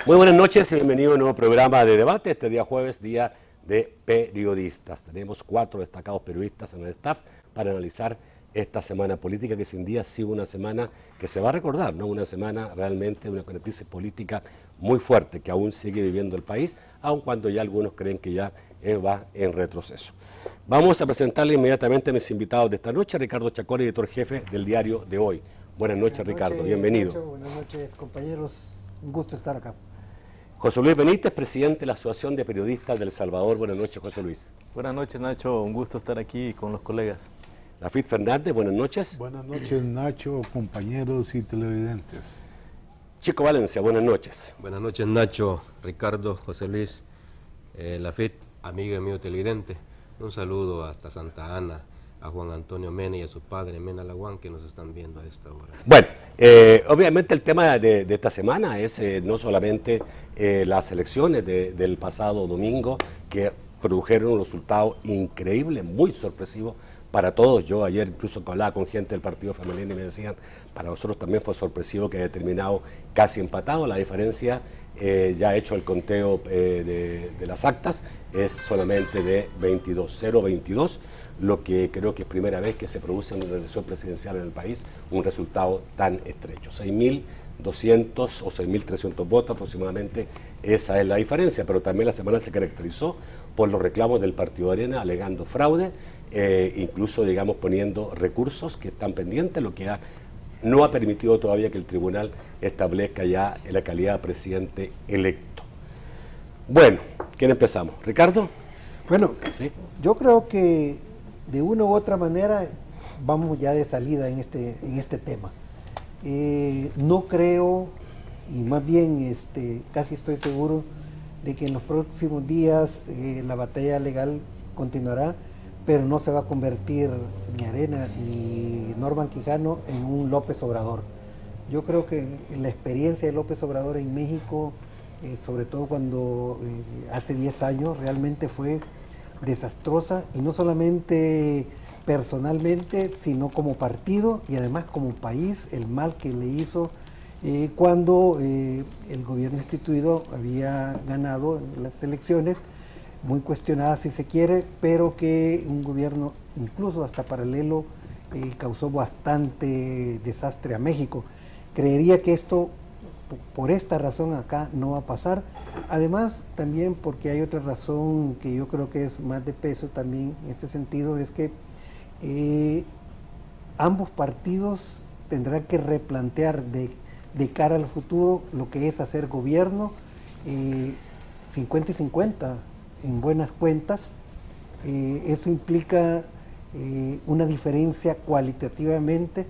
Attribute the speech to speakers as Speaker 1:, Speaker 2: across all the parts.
Speaker 1: Muy buenas noches y bienvenido a un nuevo programa de debate. Este día jueves, día de periodistas. Tenemos 4 destacados periodistas en el staff para analizar esta semana política que sin día ha sido una semana que se va a recordar, ¿no? Una semana realmente, una crisis política muy fuerte que aún sigue viviendo el país, aun cuando ya algunos creen que ya va en retroceso. Vamos a presentarle inmediatamente a mis invitados de esta noche, Ricardo Chacón, editor jefe del diario de hoy. Buenas noches, Ricardo, bienvenido.
Speaker 2: Nacho, buenas noches, compañeros. Un gusto estar acá.
Speaker 1: José Luis Benítez, presidente de la Asociación de Periodistas del Salvador. Buenas noches, José Luis.
Speaker 3: Buenas noches, Nacho. Un gusto estar aquí con los colegas.
Speaker 1: Lafit Fernández, buenas noches.
Speaker 4: Buenas noches, Nacho, compañeros y televidentes.
Speaker 1: Chico Valencia, buenas noches.
Speaker 5: Buenas noches, Nacho, Ricardo, José Luis, Lafit, amigo y amigo televidente. Un saludo hasta Santa Ana, a Juan Antonio Mena y a su padre Mena Laguán, que nos están viendo a esta hora.
Speaker 1: Bueno, obviamente el tema de esta semana es no solamente las elecciones del pasado domingo, que produjeron un resultado increíble, muy sorpresivo para todos. Yo ayer incluso hablaba con gente del partido femenino y me decían, para nosotros también fue sorpresivo que haya terminado casi empatado. La diferencia, ya hecho el conteo de las actas, es solamente de 0-22, lo que creo que es primera vez que se produce en una elección presidencial en el país un resultado tan estrecho. 6.200 o 6.300 votos aproximadamente, esa es la diferencia, pero también la semana se caracterizó por los reclamos del Partido Arena alegando fraude, incluso digamos poniendo recursos que están pendientes, lo que no ha permitido todavía que el tribunal establezca ya la calidad de presidente electo. Bueno, ¿quién empezamos? ¿Ricardo?
Speaker 2: Bueno,
Speaker 1: ¿Sí?
Speaker 2: Yo creo que de una u otra manera vamos ya de salida en este tema. No creo, y más bien casi estoy seguro, de que en los próximos días la batalla legal continuará, pero no se va a convertir ni Arena ni Norman Quijano en un López Obrador. Yo creo que la experiencia de López Obrador en México, sobre todo cuando hace 10 años, realmente fue desastrosa, y no solamente personalmente, sino como partido y además como país, el mal que le hizo cuando el gobierno instituido había ganado las elecciones, muy cuestionadas si se quiere, pero que un gobierno incluso hasta paralelo causó bastante desastre a México. Creería que esto, por esta razón acá, no va a pasar. Además, también porque hay otra razón que yo creo que es más de peso también en este sentido, es que ambos partidos tendrán que replantear de cara al futuro lo que es hacer gobierno 50 y 50 en buenas cuentas. Eso implica una diferencia cualitativamente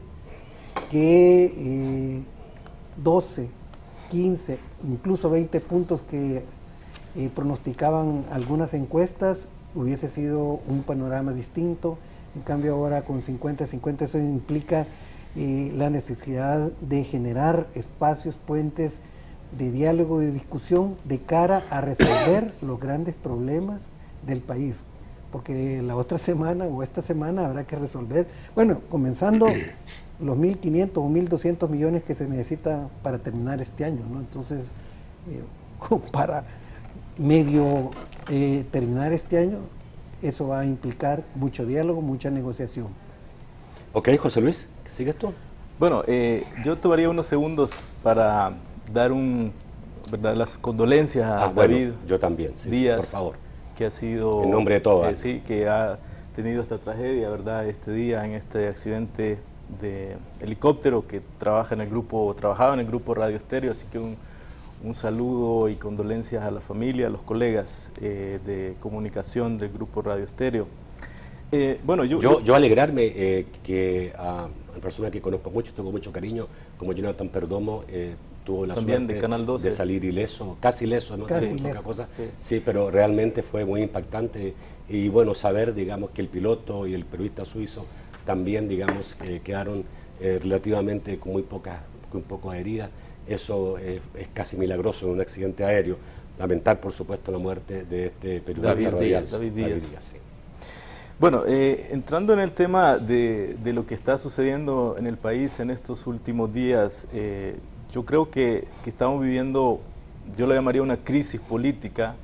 Speaker 2: que 12, 15, incluso 20 puntos que pronosticaban algunas encuestas hubiese sido un panorama distinto. En cambio ahora con 50-50 eso implica la necesidad de generar espacios, puentes de diálogo y de discusión de cara a resolver los grandes problemas del país, porque la otra semana o esta semana habrá que resolver, bueno, comenzando los 1.500 o 1.200 millones que se necesita para terminar este año, ¿no? Entonces, para medio terminar este año, eso va a implicar mucho diálogo, mucha negociación.
Speaker 1: Ok, José Luis, ¿sigues tú?
Speaker 3: Bueno, yo tomaría unos segundos para dar ¿verdad?, las condolencias a David.
Speaker 1: Bueno, yo también, sí,
Speaker 3: Díaz,
Speaker 1: por favor.
Speaker 3: Que ha sido...
Speaker 1: En nombre de todos.
Speaker 3: Sí, que ha tenido esta tragedia, ¿verdad?, este día, en este accidente de helicóptero, que trabajaba en el grupo Radio Estéreo, así que un saludo y condolencias a la familia, a los colegas de comunicación del grupo Radio Estéreo. Bueno,
Speaker 1: yo alegrarme que a personas que conozco mucho, tengo mucho cariño, como Jonathan Perdomo, tuvo la
Speaker 3: también
Speaker 1: suerte
Speaker 3: de Canal 12.
Speaker 1: De salir ileso, casi ileso, ¿no?
Speaker 2: Casi
Speaker 1: Sí,
Speaker 2: ileso.
Speaker 1: poca cosa.
Speaker 3: Sí.
Speaker 1: Sí, pero realmente fue muy impactante, y bueno, saber, digamos, que el piloto y el periodista suizo también, digamos, quedaron relativamente con muy pocas heridas. Eso es casi milagroso en un accidente aéreo. Lamentar, por supuesto, la muerte de este periodista radial,
Speaker 3: David Díaz.
Speaker 1: sí.
Speaker 3: Bueno, entrando en el tema de lo que está sucediendo en el país en estos últimos días, yo creo que estamos viviendo yo lo llamaría una crisis política,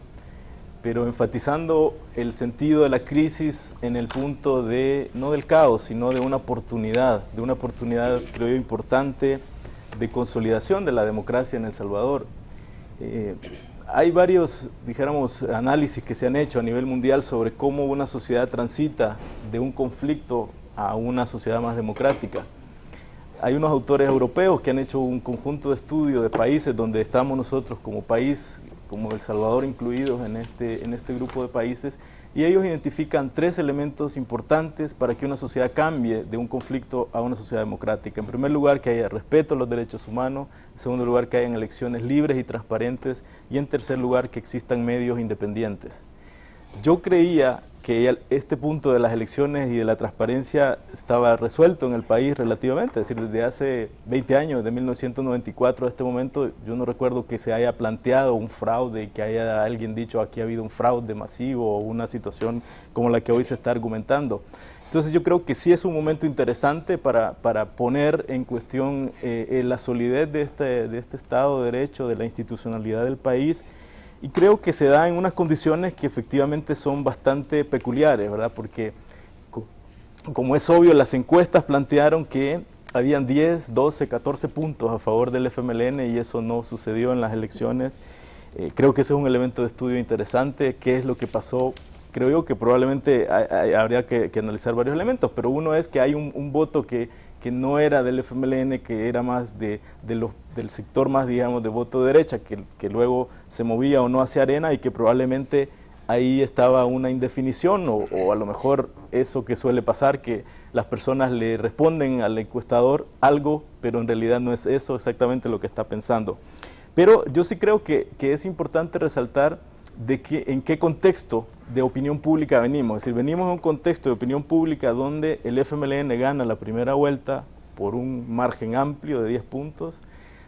Speaker 3: pero enfatizando el sentido de la crisis en el punto de, no del caos, sino de una oportunidad creo yo importante de consolidación de la democracia en El Salvador. Hay varios, dijéramos, análisis que se han hecho a nivel mundial sobre cómo una sociedad transita de un conflicto a una sociedad más democrática. Hay unos autores europeos que han hecho un conjunto de estudios de países donde estamos nosotros como país, como El Salvador incluidos en este grupo de países, y ellos identifican 3 elementos importantes para que una sociedad cambie de un conflicto a una sociedad democrática. En primer lugar, que haya respeto a los derechos humanos; en segundo lugar, que hayan elecciones libres y transparentes; y en tercer lugar, que existan medios independientes. Yo creía que este punto de las elecciones y de la transparencia estaba resuelto en el país relativamente, es decir, desde hace 20 años, de 1994 a este momento, yo no recuerdo que se haya planteado un fraude, que haya alguien dicho aquí ha habido un fraude masivo o una situación como la que hoy se está argumentando. Entonces yo creo que sí es un momento interesante para poner en cuestión la solidez de este Estado de Derecho, de la institucionalidad del país. Y creo que se da en unas condiciones que efectivamente son bastante peculiares, ¿verdad? Porque, como es obvio, las encuestas plantearon que habían 10, 12, 14 puntos a favor del FMLN y eso no sucedió en las elecciones. Creo que ese es un elemento de estudio interesante. ¿Qué es lo que pasó? Creo yo que probablemente habría que analizar varios elementos, pero uno es que hay un voto que no era del FMLN, que era más del sector más, digamos, de voto de derecha, que luego se movía o no hacia Arena y que probablemente ahí estaba una indefinición o a lo mejor eso que suele pasar, que las personas le responden al encuestador algo, pero en realidad no es eso exactamente lo que está pensando. Pero yo sí creo que es importante resaltar en qué contexto de opinión pública venimos. Es decir, venimos en un contexto de opinión pública donde el FMLN gana la primera vuelta por un margen amplio de 10 puntos,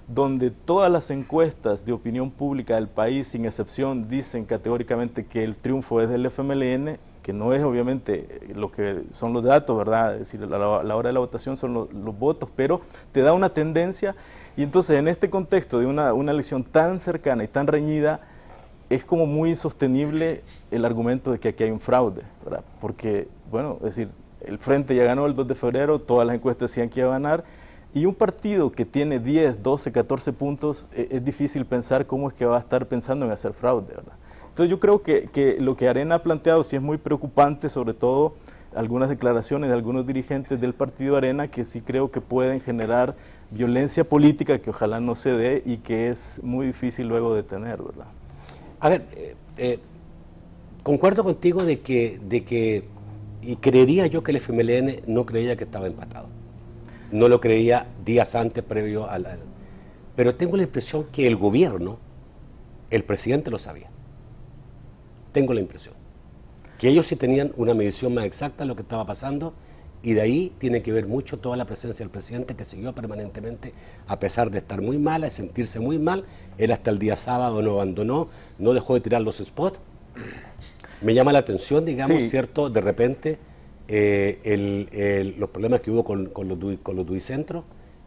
Speaker 3: donde todas las encuestas de opinión pública del país, sin excepción, dicen categóricamente que el triunfo es del FMLN, que no es obviamente lo que son los datos, ¿verdad? Es decir, a la hora de la votación son los votos, pero te da una tendencia, y entonces en este contexto de una elección tan cercana y tan reñida, es como muy insostenible el argumento de que aquí hay un fraude, ¿verdad? Porque, bueno, es decir, el Frente ya ganó el 2 de febrero, todas las encuestas decían que iba a ganar, y un partido que tiene 10, 12, 14 puntos, es difícil pensar cómo es que va a estar pensando en hacer fraude, ¿verdad? Entonces yo creo que lo que Arena ha planteado sí es muy preocupante, sobre todo algunas declaraciones de algunos dirigentes del partido Arena que sí creo que pueden generar violencia política que ojalá no se dé y que es muy difícil luego detener, ¿verdad?
Speaker 1: A ver, concuerdo contigo de que, y creería yo que el FMLN no creía que estaba empatado. No lo creía días antes, previo pero tengo la impresión que el gobierno, el presidente lo sabía. Tengo la impresión. Que ellos sí tenían una medición más exacta de lo que estaba pasando, y de ahí tiene que ver mucho toda la presencia del presidente, que siguió permanentemente, a pesar de estar muy mal, de sentirse muy mal. Él hasta el día sábado no abandonó, no dejó de tirar los spots. Me llama la atención, digamos, sí, ¿cierto? De repente, los problemas que hubo con los Duicentros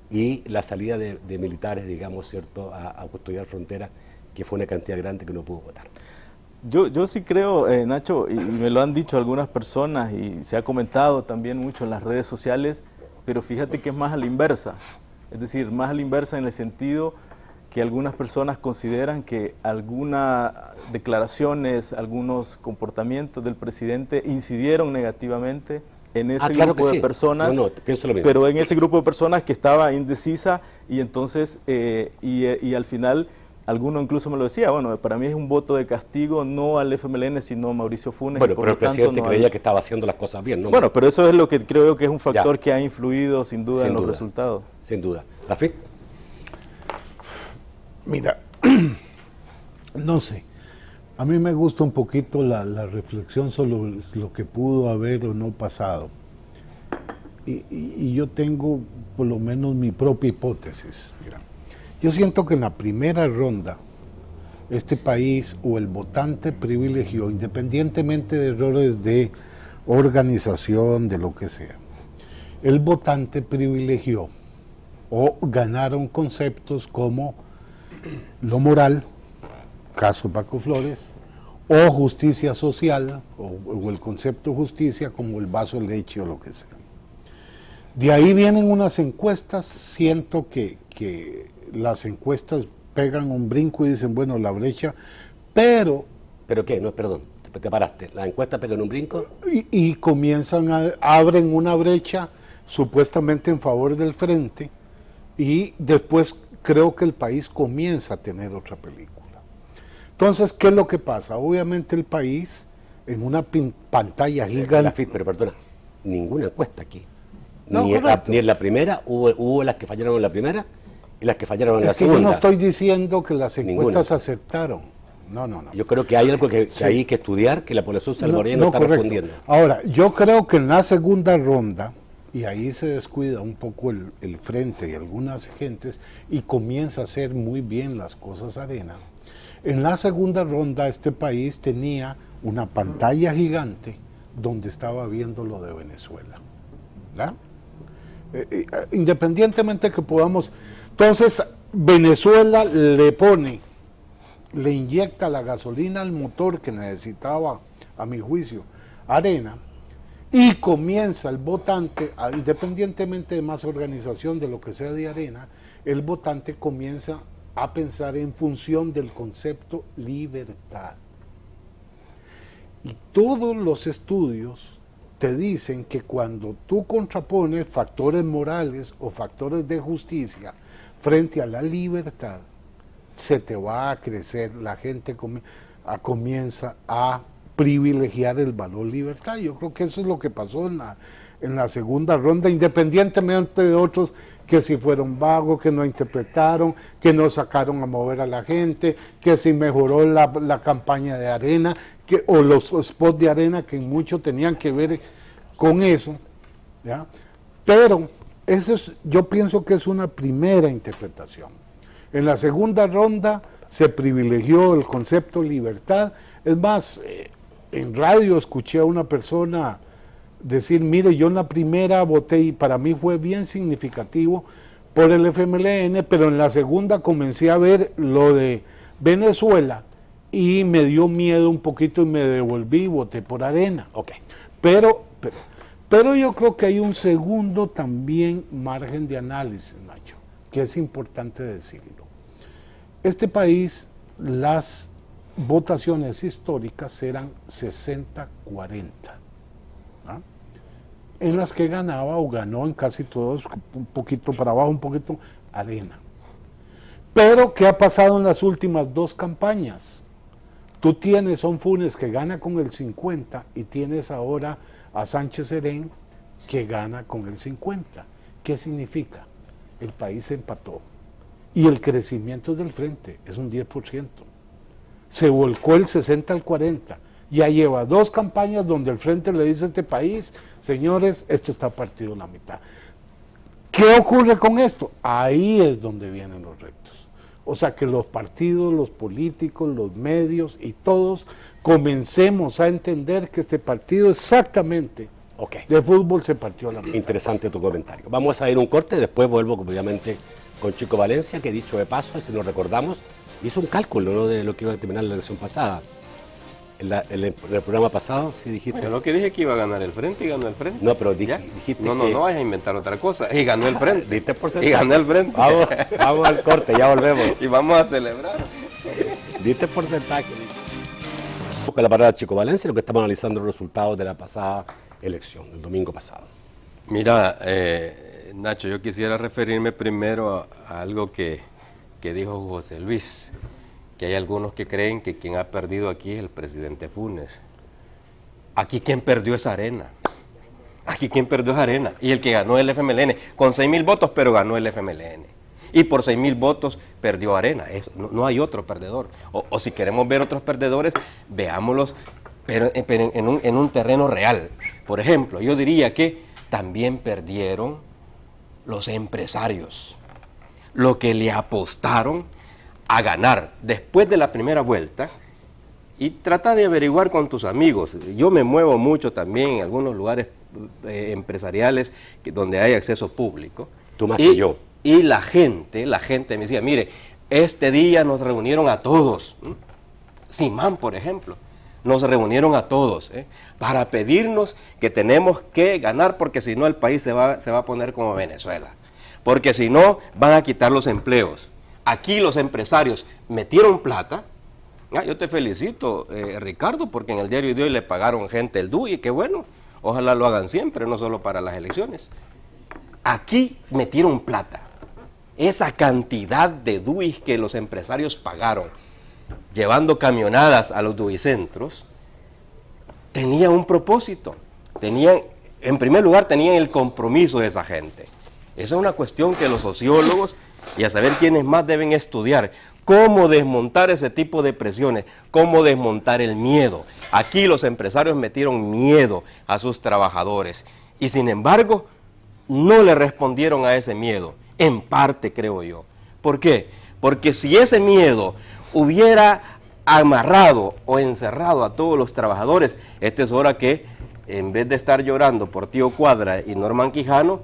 Speaker 1: y la salida de militares, digamos, ¿cierto?, a custodiar fronteras, que fue una cantidad grande que no pudo votar.
Speaker 3: Yo sí creo, Nacho, y me lo han dicho algunas personas y se ha comentado también mucho en las redes sociales, pero fíjate que es más a la inversa. Es decir, más a la inversa en el sentido que algunas personas consideran que algunas declaraciones, algunos comportamientos del presidente incidieron negativamente en ese grupo de personas,
Speaker 1: pienso lo mismo,
Speaker 3: pero en ese grupo de personas que estaba indecisa, y entonces, y al final, alguno incluso me lo decía, bueno, para mí es un voto de castigo, no al FMLN, sino a Mauricio Funes.
Speaker 1: Bueno, pero el presidente creía que estaba haciendo las cosas bien, ¿no?
Speaker 3: Bueno, pero eso es lo que creo que es un factor que ha influido sin duda en los resultados.
Speaker 1: Sin duda. ¿Lafit?
Speaker 4: Mira, no sé, a mí me gusta un poquito la reflexión sobre lo que pudo haber o no pasado. Y yo tengo por lo menos mi propia hipótesis. Mira, yo siento que en la primera ronda este país o el votante privilegió, independientemente de errores de organización, de lo que sea, el votante privilegió o ganaron conceptos como lo moral, caso Paco Flores, o justicia social, o el concepto justicia como el vaso de leche o lo que sea. De ahí vienen unas encuestas, siento que las encuestas pegan un brinco y dicen, bueno, la brecha, pero...
Speaker 1: ¿Pero qué? No, perdón, te paraste. ¿La encuesta pegan un brinco?
Speaker 4: Y comienzan abren una brecha supuestamente en favor del frente, y después creo que el país comienza a tener otra película. Entonces, ¿qué es lo que pasa? Obviamente el país, en una pantalla gigante...
Speaker 1: Pero perdona, ninguna encuesta aquí.
Speaker 4: No,
Speaker 1: ni en la primera, hubo las que fallaron en la primera y las que fallaron en la segunda.
Speaker 4: Yo no estoy diciendo que las encuestas
Speaker 1: Ninguna.
Speaker 4: aceptaron. No.
Speaker 1: Yo creo que hay algo que hay que estudiar, que la población salvadoreña no está
Speaker 4: correcto.
Speaker 1: respondiendo.
Speaker 4: Ahora, yo creo que en la segunda ronda, y ahí se descuida un poco el frente y algunas gentes, y comienza a hacer muy bien las cosas Arena. En la segunda ronda este país tenía una pantalla gigante donde estaba viendo lo de Venezuela, ¿verdad? Independientemente que podamos... Entonces, Venezuela le inyecta la gasolina al motor que necesitaba, a mi juicio, Arena, y comienza el votante, independientemente de más organización de lo que sea de Arena, el votante comienza a pensar en función del concepto libertad. Y todos los estudios te dicen que cuando tú contrapones factores morales o factores de justicia frente a la libertad, se te va a crecer, la gente comienza a privilegiar el valor libertad. Yo creo que eso es lo que pasó en la segunda ronda, independientemente de otros que si fueron vagos, que no interpretaron, que no sacaron a mover a la gente, que si mejoró la campaña de Arena, o los spots de Arena, que mucho tenían que ver con eso, ¿ya? Pero yo pienso que es una primera interpretación. En la segunda ronda se privilegió el concepto libertad. Es más, en radio escuché a una persona decir, mire, yo en la primera voté y para mí fue bien significativo por el FMLN, pero en la segunda comencé a ver lo de Venezuela y me dio miedo un poquito y me devolví y voté por Arena.
Speaker 1: Ok.
Speaker 4: Pero yo creo que hay un segundo también margen de análisis, Nacho, que es importante decirlo. Este país, las votaciones históricas eran 60-40. En las que ganaba o ganó en casi todos, un poquito para abajo, un poquito Arena. Pero, ¿qué ha pasado en las últimas dos campañas? Tú tienes a un Funes que gana con el 50 y tienes ahora a Sánchez Serén que gana con el 50. ¿Qué significa? El país se empató. Y el crecimiento del frente es un 10%. Se volcó el 60 al 40. Ya lleva dos campañas donde el frente le dice a este país, señores, esto está partido a la mitad. ¿Qué ocurre con esto? Ahí es donde vienen los retos. O sea, que los partidos, los políticos, los medios y todos comencemos a entender que este partido exactamente de fútbol se partió a la mitad.
Speaker 1: Interesante tu comentario. Vamos a ir un corte, después vuelvo obviamente con Chico Valencia, que dicho de paso, si nos recordamos, hizo un cálculo, ¿no?, de lo que iba a terminar la elección pasada. En el programa pasado, sí dijiste...
Speaker 5: Yo lo que dije que iba a ganar el frente y ganó el frente.
Speaker 1: No, pero dijiste
Speaker 5: no,
Speaker 1: que...
Speaker 5: No vayas a inventar otra cosa. Y ganó el frente.
Speaker 1: ¿Diste porcentaje?
Speaker 5: Y ganó el frente.
Speaker 1: Vamos al corte, ya volvemos.
Speaker 5: Y vamos a celebrar.
Speaker 1: ¿Diste porcentaje? Con la parada Chico Valencia, lo que estamos analizando los resultados de la pasada elección, el domingo pasado.
Speaker 5: Mira, Nacho, yo quisiera referirme primero a algo que dijo José Luis, que hay algunos que creen que quien ha perdido aquí es el presidente Funes. Aquí quien perdió es Arena. Aquí quien perdió es Arena. Y el que ganó es el FMLN, con 6.000 votos, pero ganó el FMLN. Y por 6.000 votos perdió Arena. No hay otro perdedor. O si queremos ver otros perdedores, veámoslos, pero en un terreno real. Por ejemplo, yo diría que también perdieron los empresarios, lo que le apostaron a ganar después de la primera vuelta. Y trata de averiguar con tus amigos. Yo me muevo mucho también en algunos lugares empresariales donde hay acceso público.
Speaker 1: Tú más que yo.
Speaker 5: Y la gente me decía, mire, este día nos reunieron a todos. Simán, por ejemplo. Nos reunieron a todos para pedirnos que tenemos que ganar, porque si no el país se va a poner como Venezuela. Porque si no van a quitar los empleos. Aquí los empresarios metieron plata. Yo te felicito, Ricardo, porque en el diario de hoy le pagaron gente el DUI, y qué bueno. Ojalá lo hagan siempre, no solo para las elecciones. Aquí metieron plata. Esa cantidad de DUIs que los empresarios pagaron, llevando camionadas a los DUI-centros, tenían un propósito. En primer lugar, tenían el compromiso de esa gente. Esa es una cuestión que los sociólogos y a saber quiénes más deben estudiar. Cómo desmontar ese tipo de presiones, cómo desmontar el miedo. Aquí los empresarios metieron miedo a sus trabajadores y sin embargo no le respondieron a ese miedo, en parte creo yo. ¿Por qué? Porque si ese miedo hubiera amarrado o encerrado a todos los trabajadores, esta es hora que en vez de estar llorando por Tío Cuadra y Norman Quijano,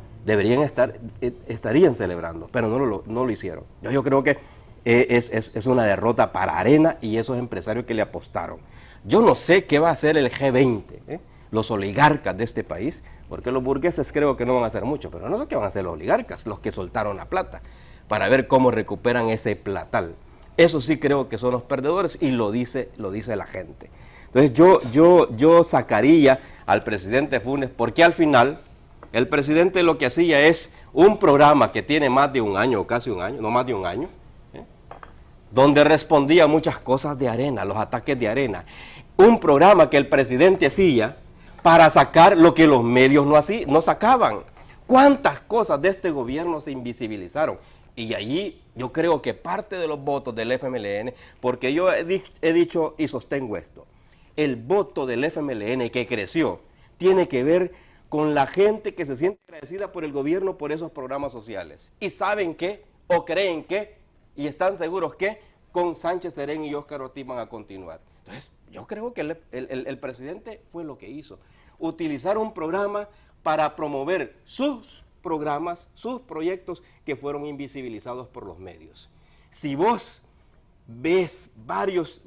Speaker 5: estarían celebrando, pero no lo hicieron. Yo creo que es una derrota para Arena y esos empresarios que le apostaron. Yo no sé qué va a hacer el G20, los oligarcas de este país, porque los burgueses creo que no van a hacer mucho, pero no sé qué van a hacer los oligarcas, los que soltaron la plata, para ver cómo recuperan ese platal. Eso sí creo que son los perdedores y lo dice la gente. Entonces yo sacaría al presidente Funes, porque al final el presidente lo que hacía es un programa que tiene más de un año, o casi un año, no más de un año, donde respondía a muchas cosas de Arena, los ataques de Arena. Un programa que el presidente hacía para sacar lo que los medios no sacaban. ¿Cuántas cosas de este gobierno se invisibilizaron? Y allí yo creo que parte de los votos del FMLN, porque yo he dicho y sostengo esto, el voto del FMLN que creció tiene que ver con la gente que se siente agradecida por el gobierno por esos programas sociales. Y saben que, o creen que, y están seguros que con Sánchez Serén y Óscar Ortiz van a continuar. Entonces, yo creo que el presidente fue lo que hizo. Utilizar un programa para promover sus programas, sus proyectos que fueron invisibilizados por los medios. Si vos ves varios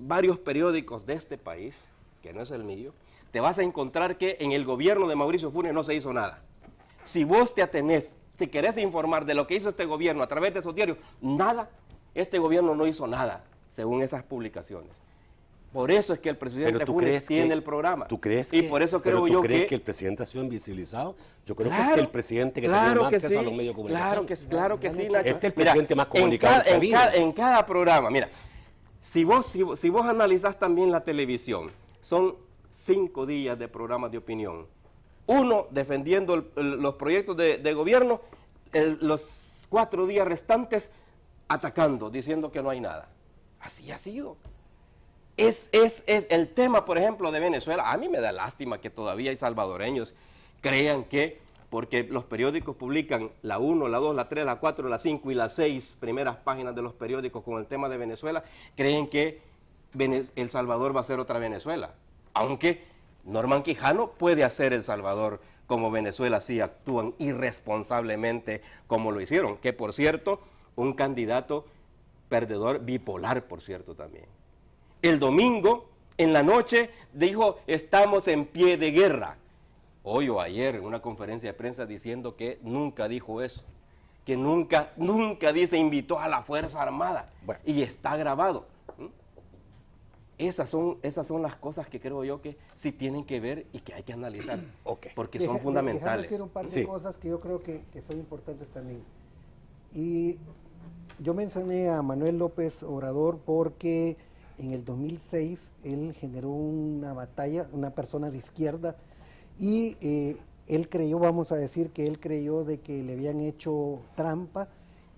Speaker 5: periódicos de este país, que no es el mío, te vas a encontrar que en el gobierno de Mauricio Funes no se hizo nada. Si vos te atenés, si querés informar de lo que hizo este gobierno a través de esos diarios, nada, este gobierno no hizo nada, según esas publicaciones. Por eso es que el presidente Funes tiene el programa.
Speaker 1: ¿Tú crees
Speaker 5: y por eso creo yo
Speaker 1: que el presidente ha sido invisibilizado? Yo creo que es que el presidente que tiene más acceso a los medios de comunicación.
Speaker 5: Claro que sí, Nacho.
Speaker 1: Este es el presidente más comunicado que ha habido.
Speaker 5: En cada programa, mira, si vos analizás también la televisión, son 5 días de programas de opinión. Uno defendiendo los proyectos de gobierno, los 4 días restantes atacando, diciendo que no hay nada. Así ha sido. Es el tema, por ejemplo, de Venezuela. A mí me da lástima que todavía hay salvadoreños crean que, porque los periódicos publican la 1, la 2, la 3, la 4, la 5 y la 6 primeras páginas de los periódicos con el tema de Venezuela, creen que El Salvador va a ser otra Venezuela. Aunque Norman Quijano puede hacer El Salvador como Venezuela si actúan irresponsablemente como lo hicieron. Que, por cierto, un candidato perdedor bipolar, por cierto, también. El domingo, en la noche, dijo, estamos en pie de guerra. Hoy o ayer, en una conferencia de prensa, diciendo que nunca dijo eso. Que nunca dice, invitó a la Fuerza Armada. Bueno. Y está grabado. Esas son las cosas que creo yo que sí tienen que ver y que hay que analizar. Porque son fundamentales.
Speaker 2: Déjame decir un par de cosas que yo creo que son importantes también. Y yo mencioné a Manuel López Obrador porque en el 2006 él generó una batalla, una persona de izquierda, y él creyó, vamos a decir que él creyó de que le habían hecho trampa,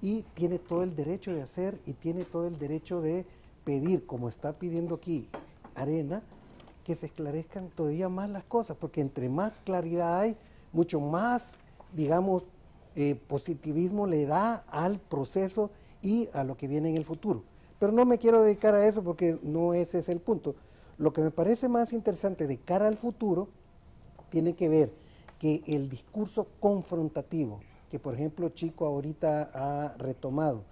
Speaker 2: y tiene todo el derecho de hacer y tiene todo el derecho de pedir, como está pidiendo aquí Arena, que se esclarezcan todavía más las cosas, porque entre más claridad hay, mucho más, digamos, positivismo le da al proceso y a lo que viene en el futuro. Pero no me quiero dedicar a eso porque no ese es el punto. Lo que me parece más interesante de cara al futuro tiene que ver que el discurso confrontativo, que por ejemplo Chico ahorita ha retomado,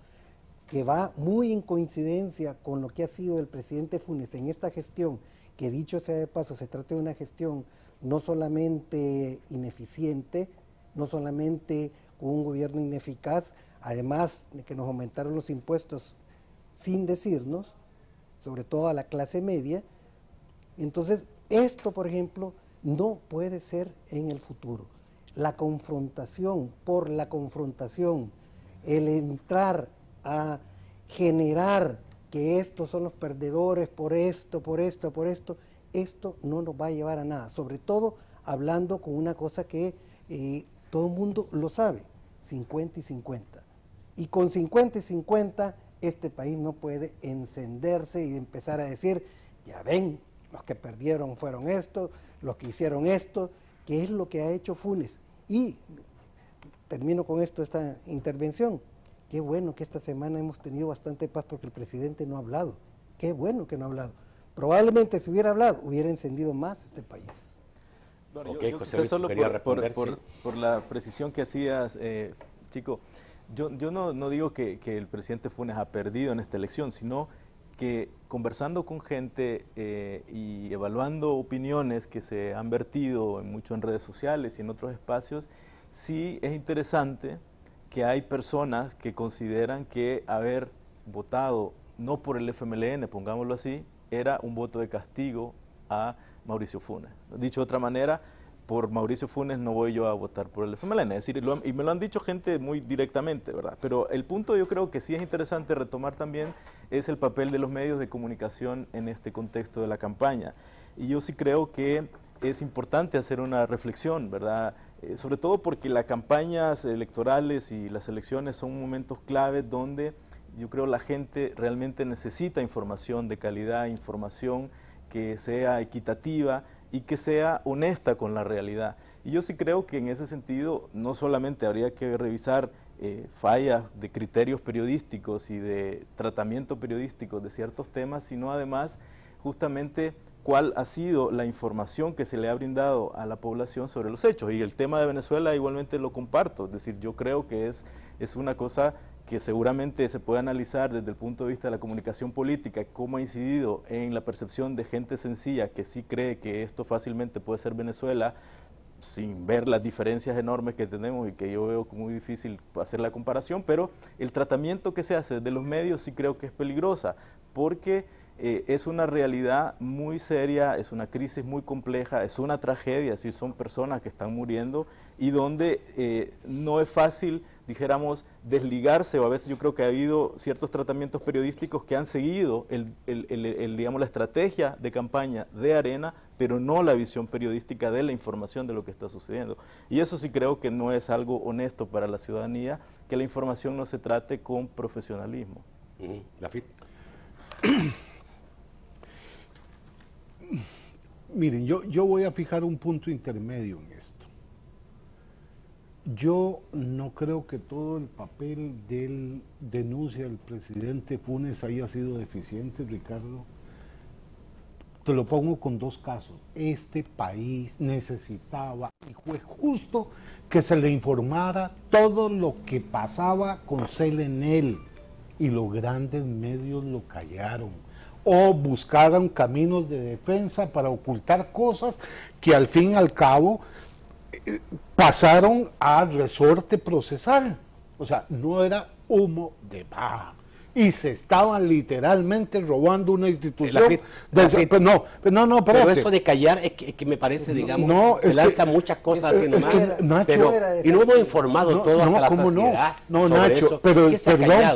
Speaker 2: que va muy en coincidencia con lo que ha sido el presidente Funes en esta gestión, que dicho sea de paso, se trata de una gestión no solamente ineficiente, no solamente con un gobierno ineficaz, además de que nos aumentaron los impuestos sin decirnos, sobre todo a la clase media. Entonces, esto, por ejemplo, no puede ser en el futuro. La confrontación por la confrontación, el entrar a generar que estos son los perdedores por esto, esto no nos va a llevar a nada, sobre todo hablando con una cosa que todo el mundo lo sabe, 50 y 50. Y con 50 y 50 este país no puede encenderse y empezar a decir, ya ven, los que perdieron fueron estos, los que hicieron esto, que es lo que ha hecho Funes. Y termino con esta intervención. Qué bueno que esta semana hemos tenido bastante paz porque el presidente no ha hablado. Qué bueno que no ha hablado. Probablemente si hubiera hablado, hubiera encendido más este país.
Speaker 3: Bueno,
Speaker 1: okay,
Speaker 3: yo
Speaker 1: José
Speaker 3: Luis, solo por la precisión que hacías, Chico, yo no digo que el presidente Funes ha perdido en esta elección, sino que conversando con gente y evaluando opiniones que se han vertido mucho en redes sociales y en otros espacios, sí es interesante que hay personas que consideran que haber votado no por el FMLN, pongámoslo así, era un voto de castigo a Mauricio Funes. Dicho de otra manera, por Mauricio Funes no voy yo a votar por el FMLN, es decir, y me lo han dicho gente muy directamente, ¿verdad? Pero el punto yo creo que sí es interesante retomar también es el papel de los medios de comunicación en este contexto de la campaña. Y yo sí creo que es importante hacer una reflexión, ¿verdad? Sobre todo porque las campañas electorales y las elecciones son momentos claves donde yo creo la gente realmente necesita información de calidad, información que sea equitativa y que sea honesta con la realidad. Y yo sí creo que en ese sentido no solamente habría que revisar fallas de criterios periodísticos y de tratamiento periodístico de ciertos temas, sino además justamente cuál ha sido la información que se le ha brindado a la población sobre los hechos. Y el tema de Venezuela igualmente lo comparto, es decir, yo creo que es una cosa que seguramente se puede analizar desde el punto de vista de la comunicación política, cómo ha incidido en la percepción de gente sencilla que sí cree que esto fácilmente puede ser Venezuela, sin ver las diferencias enormes que tenemos y que yo veo muy difícil hacer la comparación, pero el tratamiento que se hace desde los medios sí creo que es peligrosa, porque es una realidad muy seria, es una crisis muy compleja, es una tragedia, es decir, son personas que están muriendo y donde no es fácil, dijéramos, desligarse, o a veces yo creo que ha habido ciertos tratamientos periodísticos que han seguido digamos, la estrategia de campaña de Arena, pero no la visión periodística de la información de lo que está sucediendo. Y eso sí creo que no es algo honesto para la ciudadanía, que la información no se trate con profesionalismo.
Speaker 1: Lafit.
Speaker 4: Miren, yo voy a fijar un punto intermedio en esto. Yo no creo que todo el papel de denuncia del presidente Funes haya sido deficiente, Ricardo. Te lo pongo con dos casos. Este país necesitaba, y fue justo, que se le informara todo lo que pasaba con Celenel, y los grandes medios lo callaron, o buscaron caminos de defensa para ocultar cosas que al fin y al cabo pasaron a resorte procesal. O sea, no era humo de paja. Y se estaban literalmente robando una institución.
Speaker 1: Pero eso de callar es que me parece, digamos, se lanzan muchas cosas así nomás.
Speaker 4: Nacho,
Speaker 1: y no hemos informado todo hasta la saciedad.
Speaker 4: No, Nacho, eso. Pero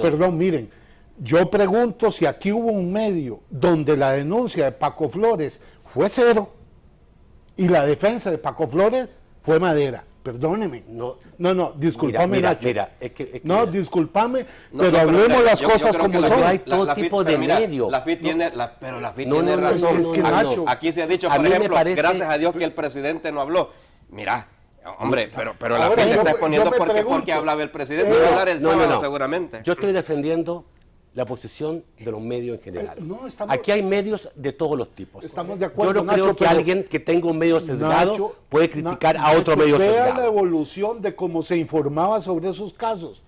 Speaker 4: perdón, miren. Yo pregunto si aquí hubo un medio donde la denuncia de Paco Flores fue cero y la defensa de Paco Flores fue madera. Perdóneme. No, discúlpame, Nacho. Discúlpame, pero hablemos las cosas como son.
Speaker 1: Hay todo tipo de medios.
Speaker 5: La FIT tiene razón. Aquí se ha dicho, por ejemplo, gracias a Dios que el presidente no habló. Mira, hombre, pero la FIT se está exponiendo porque hablaba el presidente, no va a hablar el sábado seguramente.
Speaker 1: Yo estoy defendiendo la posición de los medios en general. Aquí hay medios de todos los tipos.
Speaker 4: Estamos de acuerdo,
Speaker 1: yo no creo que alguien que tenga un medio sesgado puede criticar a otro medio sesgado.
Speaker 4: Vea la evolución de cómo se informaba sobre esos casos.